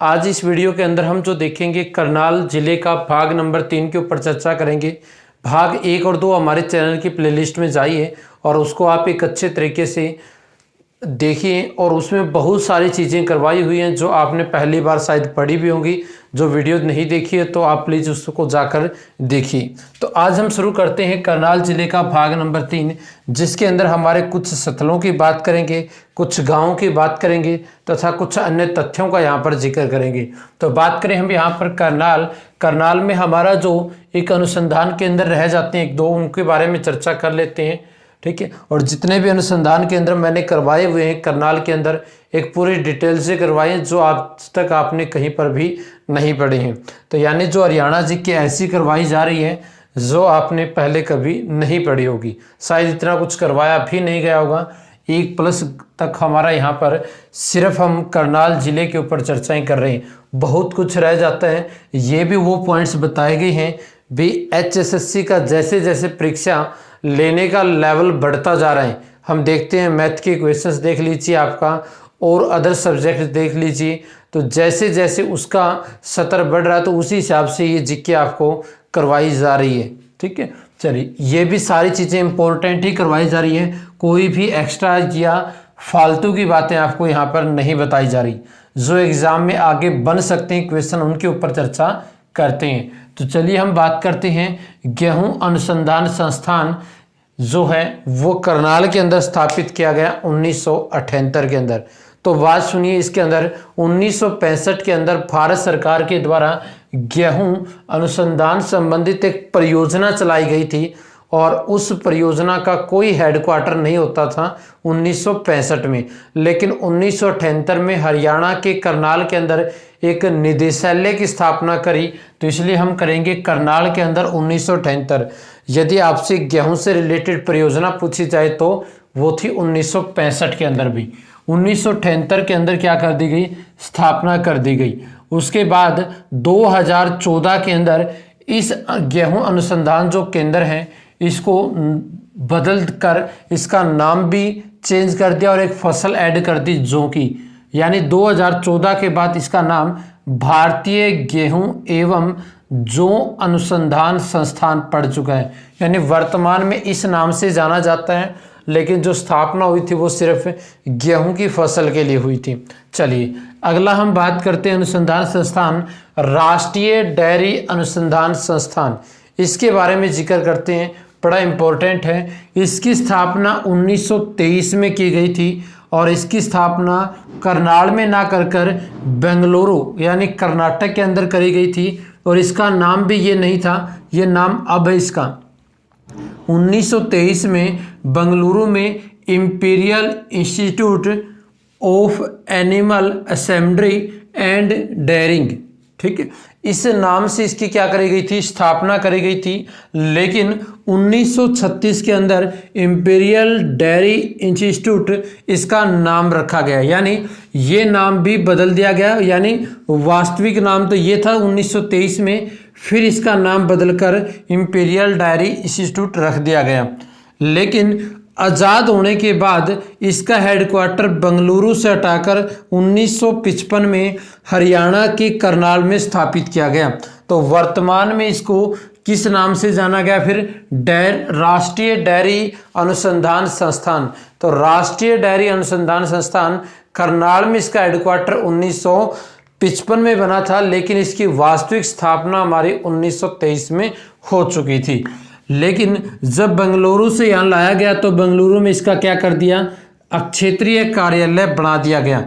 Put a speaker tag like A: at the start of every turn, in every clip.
A: आज इस वीडियो के अंदर हम जो देखेंगे करनाल जिले का भाग नंबर 3 के ऊपर चर्चा करेंगे। भाग 1 और 2 हमारे चैनल की प्लेलिस्ट में जाइए और उसको आप एक अच्छे तरीके से देखिए और उसमें बहुत सारी चीज़ें करवाई हुई हैं जो आपने पहली बार शायद पढ़ी भी होंगी। जो वीडियो नहीं देखी है तो आप प्लीज़ उसको जाकर देखिए। तो आज हम शुरू करते हैं करनाल जिले का भाग नंबर 3, जिसके अंदर हमारे कुछ स्थलों की बात करेंगे, कुछ गाँवों की बात करेंगे तथा कुछ अन्य तथ्यों का यहाँ पर जिक्र करेंगे। तो बात करें हम यहाँ पर करनाल में हमारा जो एक अनुसंधान केंद्र रह जाते हैं, एक दो उनके बारे में चर्चा कर लेते हैं, ठीक है। और जितने भी अनुसंधान केंद्र मैंने करवाए हुए हैं करनाल के अंदर एक पूरी डिटेल से करवाए हैं जो आज तक आपने कहीं पर भी नहीं पढ़े हैं। तो यानी जो हरियाणा जी की ऐसी करवाई जा रही है जो आपने पहले कभी नहीं पढ़ी होगी, शायद इतना कुछ करवाया भी नहीं गया होगा। 1+ तक हमारा यहाँ पर सिर्फ हम करनाल जिले के ऊपर चर्चाएं कर रहे हैं, बहुत कुछ रह जाता है। ये भी वो पॉइंट्स बताए गए हैं भी HSSC का जैसे जैसे परीक्षा लेने का लेवल बढ़ता जा रहा है, हम देखते हैं मैथ के क्वेश्चंस देख लीजिए आपका और अदर सब्जेक्ट देख लीजिए, तो जैसे जैसे उसका स्तर बढ़ रहा है तो उसी हिसाब से ये जीके आपको करवाई जा रही है, ठीक है। चलिए, ये भी सारी चीज़ें इंपॉर्टेंट ही करवाई जा रही है, कोई भी एक्स्ट्रा या फालतू की बातें आपको यहाँ पर नहीं बताई जा रही। जो एग्ज़ाम में आगे बन सकते हैं क्वेश्चन उनके ऊपर चर्चा करते हैं। तो चलिए हम बात करते हैं गेहूं अनुसंधान संस्थान जो है वो करनाल के अंदर स्थापित किया गया 1978 के अंदर। तो बात सुनिए, इसके अंदर 1965 के अंदर भारत सरकार के द्वारा गेहूं अनुसंधान संबंधित एक परियोजना चलाई गई थी और उस परियोजना का कोई हेडक्वार्टर नहीं होता था 1965 में, लेकिन 1978 में हरियाणा के करनाल के अंदर एक निदेशालय की स्थापना करी। तो इसलिए हम करेंगे करनाल के अंदर 1978। यदि आपसे गेहूं से रिलेटेड परियोजना पूछी जाए तो वो थी 1965 के अंदर भी। 1978 के अंदर क्या कर दी गई, स्थापना कर दी गई। उसके बाद 2014 के अंदर इस गेहूं अनुसंधान जो केंद्र है इसको बदल कर इसका नाम भी चेंज कर दिया और एक फसल ऐड कर दी जौ की, यानी 2014 के बाद इसका नाम भारतीय गेहूं एवं जौ अनुसंधान संस्थान पड़ चुका है। यानी वर्तमान में इस नाम से जाना जाता है, लेकिन जो स्थापना हुई थी वो सिर्फ गेहूं की फसल के लिए हुई थी। चलिए अगला हम बात करते हैं अनुसंधान संस्थान राष्ट्रीय डेयरी अनुसंधान संस्थान, इसके बारे में जिक्र करते हैं, बड़ा इंपॉर्टेंट है। इसकी स्थापना 1923 में की गई थी और इसकी स्थापना करनाल में ना कर बेंगलुरु यानी कर्नाटक के अंदर करी गई थी और इसका नाम भी ये नहीं था, ये नाम अब है इसका। 1923 में बेंगलुरु में Imperial Institute of Animal Assembly and Dairying, ठीक है, इस नाम से इसकी क्या करी गई थी, स्थापना करी गई थी। लेकिन 1936 के अंदर इंपीरियल डेयरी इंस्टीट्यूट इसका नाम रखा गया, यानी ये नाम भी बदल दिया गया। यानी वास्तविक नाम तो ये था 1923 में, फिर इसका नाम बदलकर इंपीरियल डेयरी इंस्टीट्यूट रख दिया गया। लेकिन आज़ाद होने के बाद इसका हेडक्वार्टर बेंगलुरु से हटाकर 1955 में हरियाणा के करनाल में स्थापित किया गया। तो वर्तमान में इसको किस नाम से जाना गया फिर, राष्ट्रीय डेयरी अनुसंधान संस्थान। तो राष्ट्रीय डेयरी अनुसंधान संस्थान करनाल में इसका हेडक्वार्टर 1955 में बना था, लेकिन इसकी वास्तविक स्थापना हमारी 1923 में हो चुकी थी। लेकिन जब बेंगलुरु से यहाँ लाया गया तो बेंगलुरु में इसका क्या कर दिया, क्षेत्रीय कार्यालय बना दिया गया।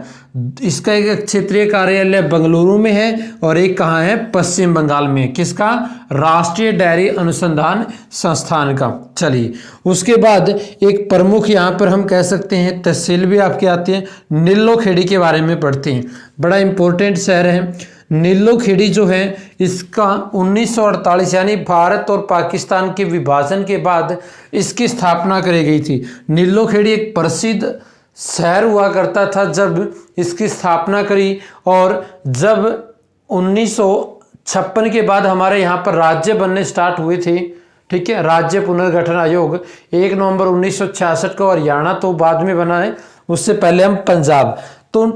A: इसका एक क्षेत्रीय कार्यालय बेंगलुरु में है और एक कहाँ है, पश्चिम बंगाल में, किसका, राष्ट्रीय डेयरी अनुसंधान संस्थान का। चलिए उसके बाद एक प्रमुख यहाँ पर हम कह सकते हैं तहसील भी आपके आती है, नीलोखेड़ी के बारे में पढ़ते हैं, बड़ा इंपॉर्टेंट शहर है नीलोखेड़ी जो है। इसका 1948 यानी भारत और पाकिस्तान के विभाजन के बाद इसकी स्थापना करी गई थी। नीलोखेड़ी एक प्रसिद्ध शहर हुआ करता था जब इसकी स्थापना करी, और जब 1956 के बाद हमारे यहाँ पर राज्य बनने स्टार्ट हुए थे, ठीक है, राज्य पुनर्गठन आयोग 1 नवंबर 1966 को हरियाणा तो बाद में बना है, उससे पहले हम पंजाब। तो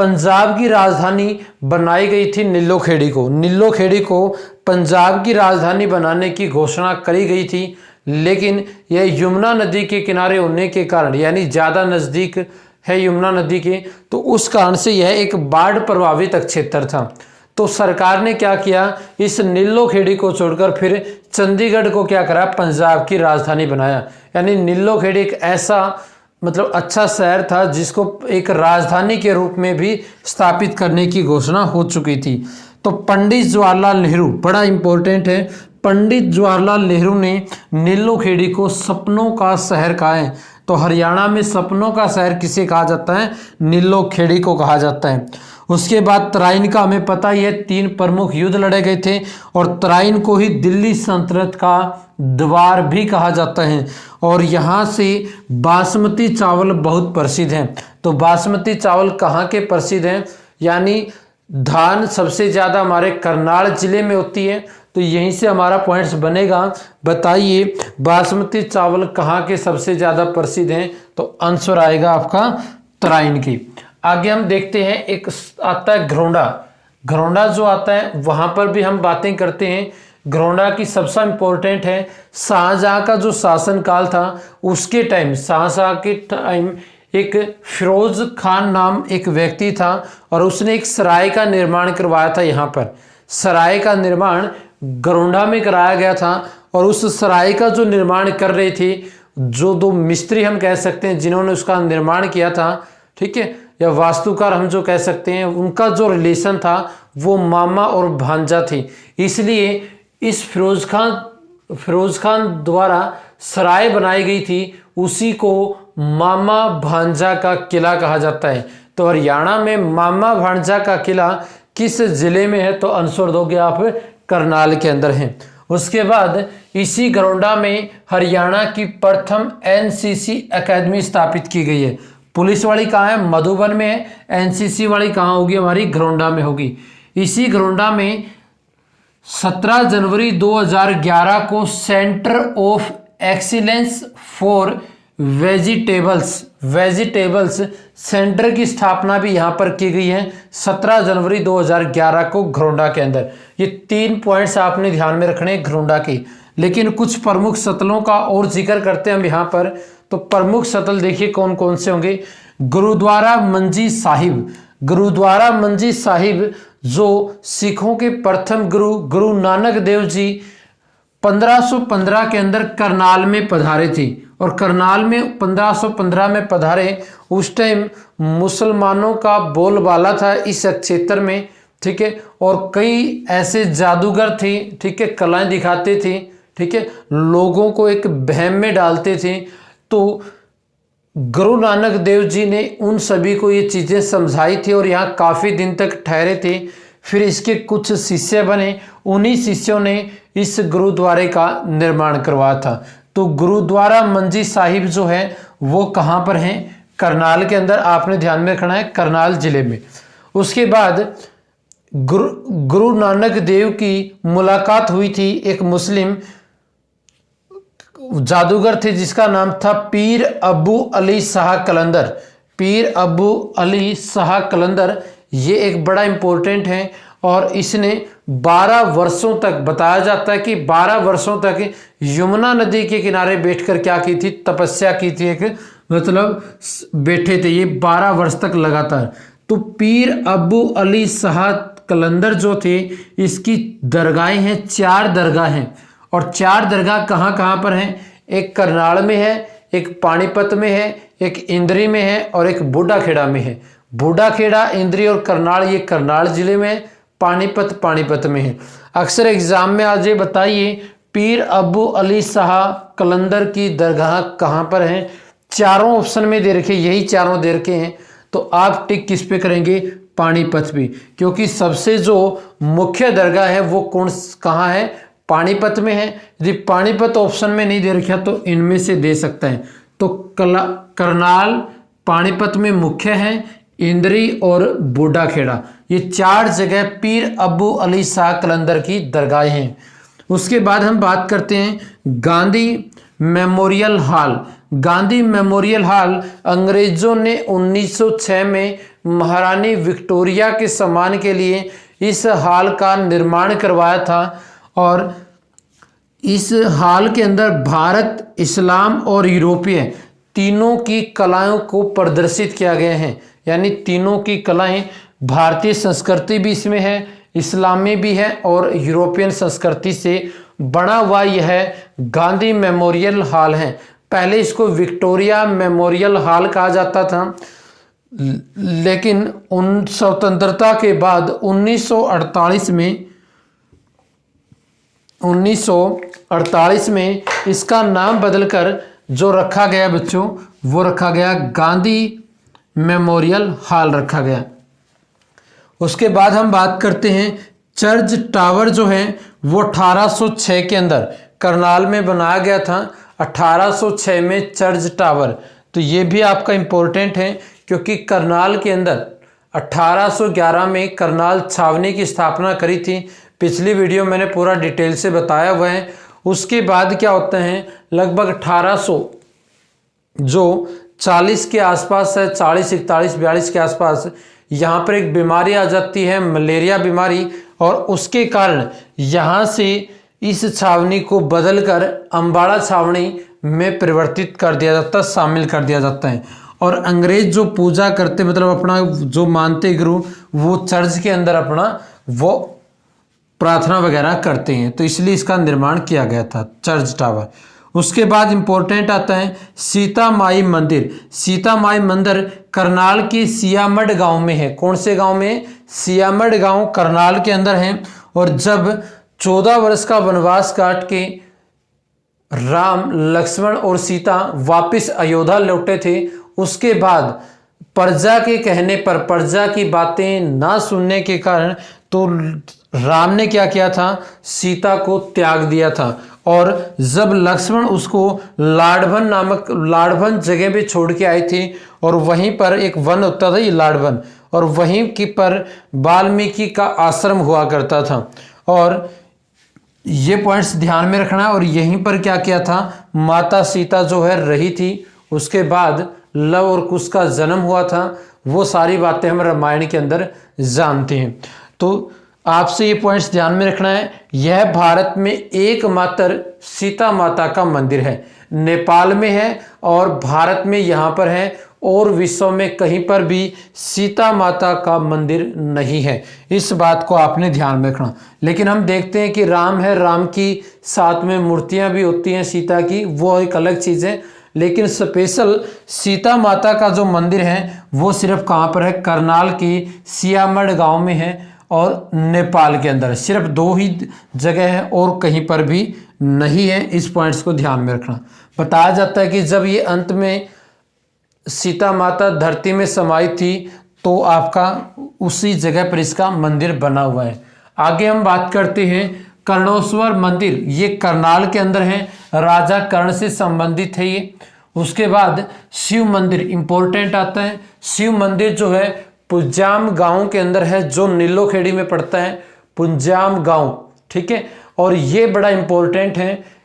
A: पंजाब की राजधानी बनाई गई थी नीलोखेड़ी को। नीलोखेड़ी को पंजाब की राजधानी बनाने की घोषणा करी गई थी, लेकिन यह यमुना नदी के किनारे होने के कारण, यानी ज़्यादा नज़दीक है यमुना नदी के, तो उस कारण से यह एक बाढ़ प्रभावित क्षेत्र था। तो सरकार ने क्या किया, इस नीलोखेड़ी को छोड़कर फिर चंडीगढ़ को क्या करा, पंजाब की राजधानी बनाया। यानी नीलोखेड़ी एक ऐसा मतलब अच्छा शहर था जिसको एक राजधानी के रूप में भी स्थापित करने की घोषणा हो चुकी थी। तो पंडित जवाहरलाल नेहरू बड़ा इंपॉर्टेंट है, पंडित जवाहरलाल नेहरू ने नीलोखेड़ी को सपनों का शहर कहा है। तो हरियाणा में सपनों का शहर किसे कहा जाता है, नीलोखेड़ी को कहा जाता है। उसके बाद तराइन का हमें पता ही है, 3 प्रमुख युद्ध लड़े गए थे और तराइन को ही दिल्ली सल्तनत का द्वार भी कहा जाता है। और यहाँ से बासमती चावल बहुत प्रसिद्ध हैं। तो बासमती चावल कहाँ के प्रसिद्ध हैं, यानी धान सबसे ज़्यादा हमारे करनाल जिले में होती है। तो यहीं से हमारा पॉइंट्स बनेगा। बताइए बासमती चावल कहाँ के सबसे ज़्यादा प्रसिद्ध हैं, तो आंसर आएगा आपका तराइन की। आगे हम देखते हैं, एक आता है घरौंडा। घरौंडा जो आता है वहाँ पर भी हम बातें करते हैं। घरौंडा की सबसे इम्पोर्टेंट है, शाहजहाँ का जो शासनकाल था उसके टाइम, शाहजहाँ के टाइम एक फिरोज खान नाम एक व्यक्ति था और उसने एक सराय का निर्माण करवाया था। यहाँ पर सराय का निर्माण घरौंडा में कराया गया था और उस सराय का जो निर्माण कर रहे थे, जो 2 मिस्त्री हम कह सकते हैं जिन्होंने उसका निर्माण किया था, ठीक है, या वास्तुकार हम जो कह सकते हैं, उनका जो रिलेशन था वो मामा और भांजा थे। इसलिए इस फिरोज खान द्वारा सराय बनाई गई थी, उसी को मामा भांजा का किला कहा जाता है। तो हरियाणा में मामा भांजा का किला किस जिले में है, तो आंसर दोगे आप करनाल के अंदर है। उसके बाद इसी घरौंडा में हरियाणा की प्रथम एनसीसी एकेडमी स्थापित की गई है। पुलिस वाली कहाँ है, मधुबन में है। एनसीसी वाली कहाँ होगी, हमारी घरौंडा में होगी। इसी घरौंडा में 17 जनवरी 2011 को centre of excellence for vegetables centre की स्थापना भी यहाँ पर की गई है 17 जनवरी 2011 को घरौंडा के अंदर। ये 3 पॉइंट्स आपने ध्यान में रखने घरौंडा की। लेकिन कुछ प्रमुख सतलों का और जिक्र करते हैं हम यहाँ पर। तो प्रमुख सतल देखिए कौन कौन से होंगे। गुरुद्वारा मंजी साहिब, गुरुद्वारा मंजी साहिब जो सिखों के प्रथम गुरु नानक देव जी 1515 के अंदर करनाल में पधारे थे और करनाल में 1515 में पधारे। उस टाइम मुसलमानों का बोलबाला था इस क्षेत्र में, ठीक है, और कई ऐसे जादूगर थे, ठीक है, कलाएं दिखाते थे, ठीक है, लोगों को एक वहम में डालते थे। तो गुरु नानक देव जी ने उन सभी को ये चीज़ें समझाई थी और यहाँ काफ़ी दिन तक ठहरे थे। फिर इसके कुछ शिष्य बने, उन्हीं शिष्यों ने इस गुरुद्वारे का निर्माण करवाया था। तो गुरुद्वारा मंजी साहिब जो है वो कहाँ पर है, करनाल के अंदर। आपने ध्यान में रखना है, करनाल जिले में। उसके बाद गुरु नानक देव की मुलाकात हुई थी एक मुस्लिम जादूगर थे जिसका नाम था पीर अबू अली शाह कलंदर। पीर अबू अली शाह कलंदर ये एक बड़ा इंपॉर्टेंट है और इसने 12 वर्षों तक, बताया जाता है कि 12 वर्षों तक यमुना नदी के किनारे बैठकर क्या की थी, तपस्या की थी, एक मतलब बैठे थे ये 12 वर्ष तक लगातार। तो पीर अबू अली शाह कलंदर जो थे इसकी दरगाहें हैं, 4 दरगाह हैं और 4 दरगाह कहाँ कहाँ पर हैं, एक करनाल में है, एक पानीपत में है, एक इंद्री में है और एक बूढ़ाखेड़ा में है। बूढ़ाखेड़ा, इंद्री और करनाल ये करनाल जिले में है, पानीपत में है। अक्सर एग्जाम में आज ये बताइए पीर अबू अली शाह कलंदर की दरगाह कहाँ पर है। चारों ऑप्शन में दे रखे, यही चारों दे रखे हैं। तो आप टिक किस पे करेंगे, पानीपत भी, क्योंकि सबसे जो मुख्य दरगाह है वो कौन कहाँ है, पानीपत में है। यदि पानीपत ऑप्शन में नहीं दे रखा तो इनमें से दे सकता है। तो करनाल पानीपत में मुख्य है, इंद्री और बूढ़ाखेड़ा, ये 4 जगह पीर अबू अली शाह कलंदर की दरगाहें हैं। उसके बाद हम बात करते हैं Gandhi memorial hall. Gandhi memorial hall अंग्रेजों ने 1906 में महारानी विक्टोरिया के सम्मान के लिए इस हॉल का निर्माण करवाया था और इस हॉल के अंदर भारत, इस्लाम और यूरोपीय तीनों की कलाओं को प्रदर्शित किया गया है। यानी तीनों की कलाएं, भारतीय संस्कृति भी इसमें है, इस्लामी भी है और यूरोपियन संस्कृति से बना हुआ यह गांधी मेमोरियल हॉल है। पहले इसको विक्टोरिया मेमोरियल हॉल कहा जाता था, लेकिन उन स्वतंत्रता के बाद 1948 में इसका नाम बदलकर जो रखा गया बच्चों, वो रखा गया गांधी मेमोरियल हॉल रखा गया। उसके बाद हम बात करते हैं चर्च टावर जो है वो 1806 के अंदर करनाल में बनाया गया था। 1806 में चर्च टावर, तो ये भी आपका इम्पोर्टेंट है क्योंकि करनाल के अंदर 1811 में करनाल छावनी की स्थापना करी थी। पिछली वीडियो मैंने पूरा डिटेल से बताया हुआ है। उसके बाद क्या होता है, लगभग 1800 जो 40 के आसपास है, 40, 41, 42 के आसपास यहाँ पर एक बीमारी आ जाती है, मलेरिया बीमारी, और उसके कारण यहाँ से इस छावनी को बदलकर अम्बाड़ा छावनी में परिवर्तित कर दिया जाता है, शामिल कर दिया जाता है। और अंग्रेज जो पूजा करते, मतलब अपना जो मानते गुरु, वो चर्च के अंदर अपना वो प्रार्थना वगैरह करते हैं, तो इसलिए इसका निर्माण किया गया था चर्च टावर। उसके बाद इंपॉर्टेंट आता है सीता माई मंदिर। सीता माई मंदिर करनाल की सियामढ़ गांव में है। कौन से गांव में? सियामढ़ गांव करनाल के अंदर है। और जब 14 वर्ष का वनवास काट के राम, लक्ष्मण और सीता वापस अयोध्या लौटे थे, उसके बाद प्रजा के कहने पर, प्रजा की बातें ना सुनने के कारण, तो राम ने क्या किया था, सीता को त्याग दिया था। और जब लक्ष्मण उसको लाड़भन जगह पे छोड़ के आए थे, और वहीं पर एक वन होता था ये लाड़भन, और वहीं की पर वाल्मीकि का आश्रम हुआ करता था। और ये पॉइंट्स ध्यान में रखना। और यहीं पर क्या किया था, माता सीता जो है रही थी। उसके बाद लव और कुश का जन्म हुआ था। वो सारी बातें हम रामायण के अंदर जानते हैं। तो आपसे ये पॉइंट्स ध्यान में रखना है। यह भारत में एकमात्र सीता माता का मंदिर है। नेपाल में है और भारत में यहाँ पर है, और विश्व में कहीं पर भी सीता माता का मंदिर नहीं है। इस बात को आपने ध्यान में रखना। लेकिन हम देखते हैं कि राम है, राम की साथ में मूर्तियाँ भी होती हैं सीता की, वो एक अलग चीज़ है। लेकिन स्पेशल सीता माता का जो मंदिर है वो सिर्फ कहाँ पर है, करनाल की सियामढ़ गांव में है, और नेपाल के अंदर सिर्फ 2 ही जगह है और कहीं पर भी नहीं है। इस पॉइंट्स को ध्यान में रखना। बताया जाता है कि जब ये अंत में सीता माता धरती में समाई थी, तो आपका उसी जगह पर इसका मंदिर बना हुआ है। आगे हम बात करते हैं कर्णेश्वर मंदिर। ये करनाल के अंदर है, राजा कर्ण से संबंधित है ये। उसके बाद शिव मंदिर इंपॉर्टेंट आता है। शिव मंदिर जो है पुंजाम गांव के अंदर है, जो नीलोखेड़ी में पड़ता है, पुंजाम गांव, ठीक है। और ये बड़ा इंपॉर्टेंट है।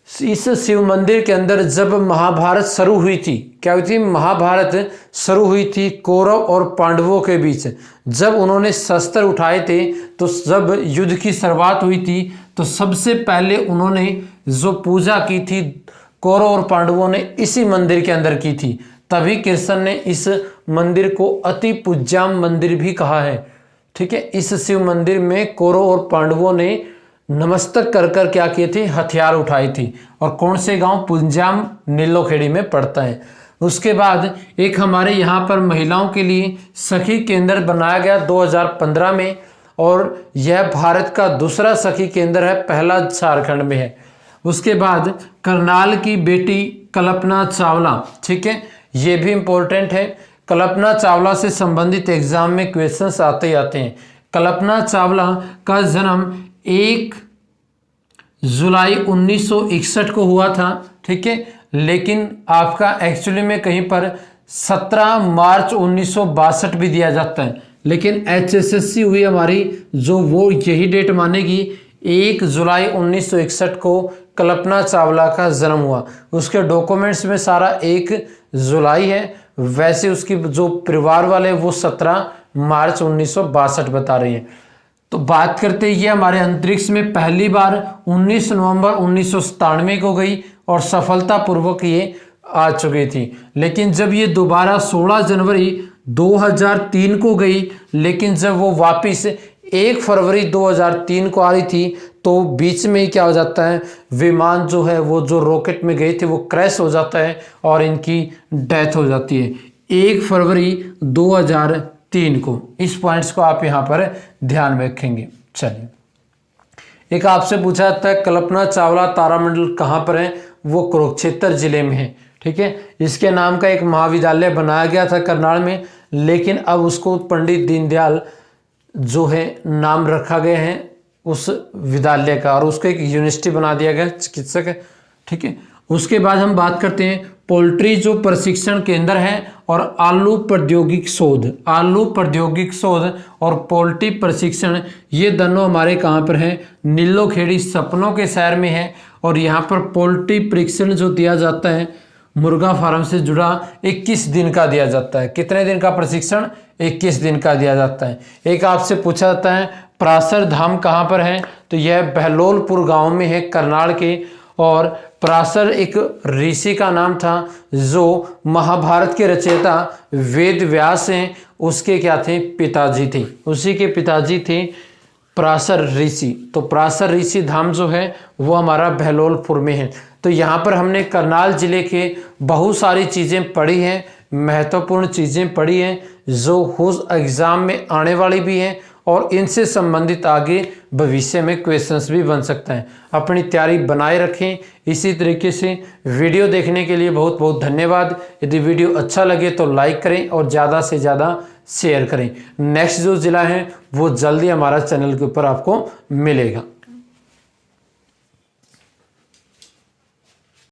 A: इस शिव मंदिर के अंदर जब महाभारत शुरू हुई थी, क्या हुई थी, महाभारत शुरू हुई थी कौरव और पांडवों के बीच। जब उन्होंने शस्त्र उठाए थे, तो जब युद्ध की शुरुआत हुई थी, तो सबसे पहले उन्होंने जो पूजा की थी कौरव और पांडवों ने इसी मंदिर के अंदर की थी। तभी कृष्ण ने इस मंदिर को अति पूज्याम मंदिर भी कहा है, ठीक है। इस शिव मंदिर में कौरव और पांडवों ने नमस्तक कर कर क्या किए थे, हथियार उठाई थी। और कौन से गांव, पुंजाम नीलोखेड़ी में पड़ता है। उसके बाद एक हमारे यहाँ पर महिलाओं के लिए सखी केंद्र बनाया गया 2015 में, और यह भारत का दूसरा सखी केंद्र है, पहला झारखंड में है। उसके बाद करनाल की बेटी कल्पना चावला, ठीक है, ये भी इम्पोर्टेंट है। कल्पना चावला से संबंधित एग्जाम में क्वेश्चंस आते ही आते हैं। कल्पना चावला का जन्म 1 जुलाई 1961 को हुआ था, ठीक है। लेकिन आपका एक्चुअली में कहीं पर 17 मार्च 1962 भी दिया जाता है, लेकिन HSSC हुई हमारी जो वो यही डेट मानेगी 1 जुलाई 1961 को कल्पना चावला का जन्म हुआ। उसके डॉक्यूमेंट्स में सारा 1 जुलाई है, वैसे उसकी जो परिवार वाले वो 17 मार्च 1962 बता रहे हैं। तो बात करते हैं, ये हमारे अंतरिक्ष में पहली बार 19 नवंबर 1997 को गई और सफलतापूर्वक ये आ चुकी थी। लेकिन जब ये दोबारा 16 जनवरी 2003 को गई, लेकिन जब वो वापस 1 फरवरी 2003 को आ रही थी तो बीच में ही क्या हो जाता है, विमान जो है वो जो रॉकेट में गए थे वो क्रैश हो जाता है और इनकी डेथ हो जाती है 1 फरवरी 2003 को। इस पॉइंट्स को आप यहाँ पर ध्यान में रखेंगे। चलिए, एक आपसे पूछा जाता है कल्पना चावला तारामंडल कहाँ पर है, वो कुरुक्षेत्र जिले में है। ठीक है, इसके नाम का एक महाविद्यालय बनाया गया था करनाल में, लेकिन अब उसको पंडित दीनदयाल जो है नाम रखा गया है उस विद्यालय का, और उसको एक यूनिवर्सिटी बना दिया गया चिकित्सक है। ठीक है, उसके बाद हम बात करते हैं पोल्ट्री जो प्रशिक्षण केंद्र है और आलू प्रौद्योगिक शोध। आलू प्रौद्योगिक शोध और पोल्ट्री प्रशिक्षण, ये दोनों हमारे कहाँ पर है, नीलोखेड़ी सपनों के शहर में है। और यहाँ पर पोल्ट्री प्रशिक्षण जो दिया जाता है मुर्गा फार्म से जुड़ा 21 दिन का दिया जाता है। कितने दिन का प्रशिक्षण? 21 दिन का दिया जाता है। एक आपसे पूछा जाता है पराशर धाम कहाँ पर है, तो यह बहलोलपुर गांव में है करनाल के। और पराशर एक ऋषि का नाम था जो महाभारत के रचयिता वेद व्यास हैं, उसके क्या थे, पिताजी थे, उसी के पिताजी थे पराशर ऋषि। तो पराशर ऋषि धाम जो है वो हमारा बहलोलपुर में है। तो यहाँ पर हमने करनाल जिले के बहुत सारी चीज़ें पढ़ी हैं, महत्वपूर्ण चीज़ें पढ़ी हैं जो उस एग्ज़ाम में आने वाली भी हैं और इनसे संबंधित आगे भविष्य में क्वेश्चंस भी बन सकते हैं। अपनी तैयारी बनाए रखें। इसी तरीके से वीडियो देखने के लिए बहुत बहुत धन्यवाद। यदि वीडियो अच्छा लगे तो लाइक करें और ज़्यादा से ज़्यादा शेयर करें। नेक्स्ट जो ज़िला है वो जल्दी हमारा चैनल के ऊपर आपको मिलेगा।